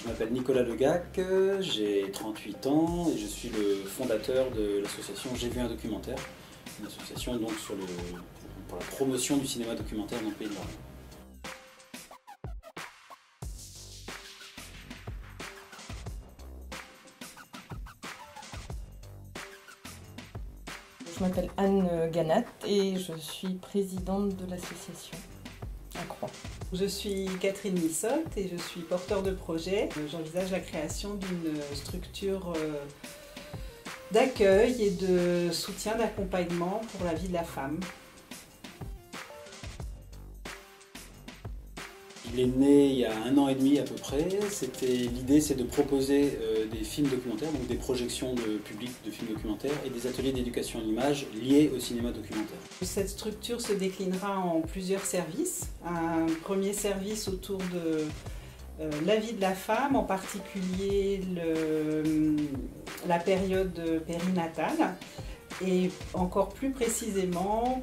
m'appelle Nicolas Legac, j'ai 38 ans et je suis le fondateur de l'association J'ai vu un documentaire, une association donc pour la promotion du cinéma documentaire dans le Pays de Lorraine. Je m'appelle Anne Ganat et je suis présidente de l'association à Croix. Je suis Catherine Missotte et je suis porteur de projet. J'envisage la création d'une structure d'accueil et de soutien, d'accompagnement pour la vie de la femme. Il est né il y a 1 an et demi à peu près. L'idée c'est de proposer des films documentaires, donc des projections de public de films documentaires et des ateliers d'éducation à l'image liés au cinéma documentaire. Cette structure se déclinera en plusieurs services. Un premier service autour de la vie de la femme, en particulier la période périnatale. Et encore plus précisément,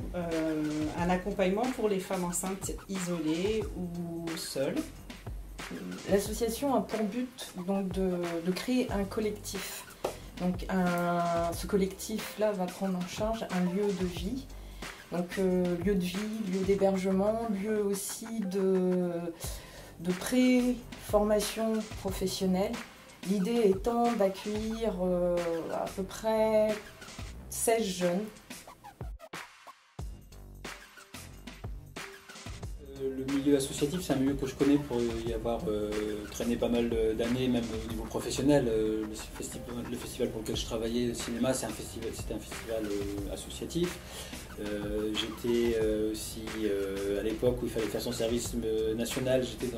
un accompagnement pour les femmes enceintes isolées ou seules. L'association a pour but donc, de créer un collectif. Donc, ce collectif-là va prendre en charge un lieu de vie. Donc, lieu de vie, lieu d'hébergement, lieu aussi de pré-formation professionnelle. L'idée étant d'accueillir à peu près 16 jeunes. Le milieu associatif, c'est un milieu que je connais pour y avoir traîné pas mal d'années, même au niveau professionnel. Le festival pour lequel je travaillais, le cinéma, c'était un festival associatif. J'étais aussi, à l'époque où il fallait faire son service national, j'étais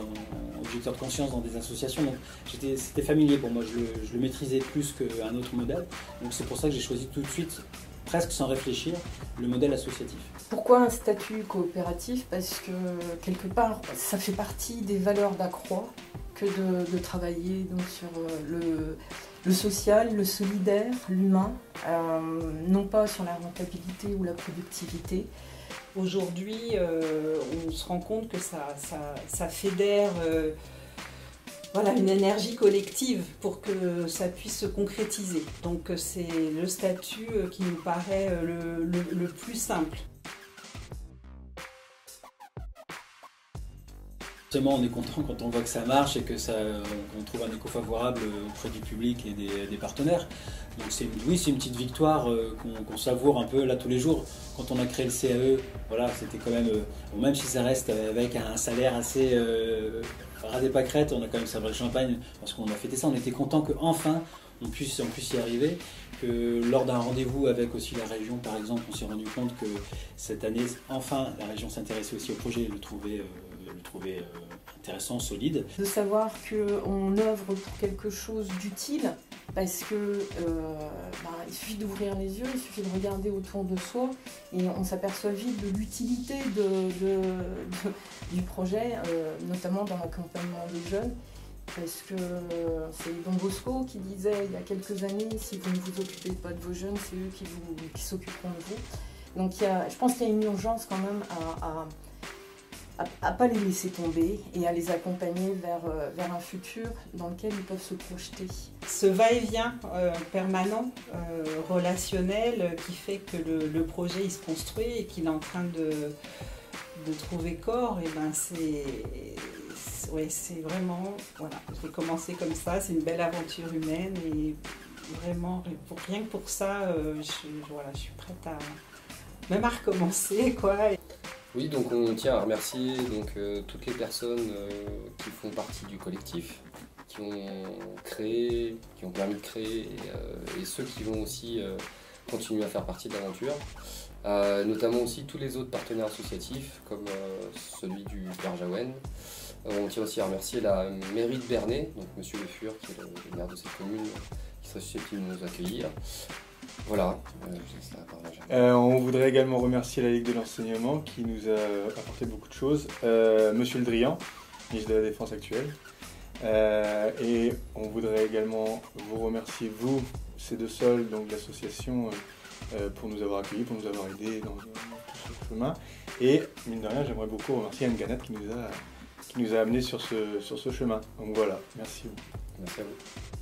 objecteur de conscience dans des associations, donc c'était familier pour moi, je le maîtrisais plus qu'un autre modèle. Donc c'est pour ça que j'ai choisi tout de suite, presque sans réfléchir, le modèle associatif. Pourquoi un statut coopératif? Parce que quelque part, ça fait partie des valeurs d'Accroix que de travailler donc, sur le social, le solidaire, l'humain, non pas sur la rentabilité ou la productivité. Aujourd'hui, on se rend compte que ça fédère voilà, une énergie collective pour que ça puisse se concrétiser. Donc c'est le statut qui nous paraît le plus simple. On est content quand on voit que ça marche et qu'on trouve un écho favorable auprès du public et des partenaires. Donc oui, c'est une petite victoire qu'on savoure un peu là tous les jours. Quand on a créé le CAE, voilà, c'était quand même si ça reste avec un salaire assez ras des pâquerettes, on a quand même sabré le champagne parce qu'on a fêté ça. On était content qu'enfin on puisse y arriver. Que lors d'un rendez-vous avec aussi la région, par exemple, on s'est rendu compte que cette année, enfin, la région s'intéressait aussi au projet et le trouvait intéressant, solide. De savoir qu'on œuvre pour quelque chose d'utile, parce que il suffit d'ouvrir les yeux, il suffit de regarder autour de soi et on s'aperçoit vite de l'utilité du projet, notamment dans l'accompagnement des jeunes. Parce que c'est Don Bosco qui disait il y a quelques années, si vous ne vous occupez pas de vos jeunes, c'est eux qui s'occuperont de vous. Donc je pense qu'il y a une urgence quand même à ne pas les laisser tomber et à les accompagner vers un futur dans lequel ils peuvent se projeter. Ce va-et-vient permanent, relationnel, qui fait que le projet il se construit et qu'il est en train de trouver corps, et ben c'est vraiment, voilà, j'ai commencé comme ça, c'est une belle aventure humaine et vraiment, rien que pour ça, je suis prête même à recommencer, quoi. Oui, donc on tient à remercier toutes les personnes qui font partie du collectif, qui ont permis de créer, et ceux qui vont aussi continuer à faire partie de l'aventure. Notamment aussi tous les autres partenaires associatifs, comme celui du Père Jaouen. On tient aussi à remercier la mairie de Bernay, donc Monsieur Le Fur, qui est le maire de cette commune, qui serait susceptible de nous accueillir. Voilà. On voudrait également remercier la Ligue de l'enseignement qui nous a apporté beaucoup de choses. Monsieur Le Drian, ministre de la Défense actuel. Et on voudrait également vous remercier, vous, C2Sol, donc l'association, pour nous avoir accueillis, pour nous avoir aidés dans tout ce chemin. Et mine de rien, j'aimerais beaucoup remercier Anne Ganat qui nous a qui nous a amenés sur ce chemin. Donc voilà, merci. Merci à vous.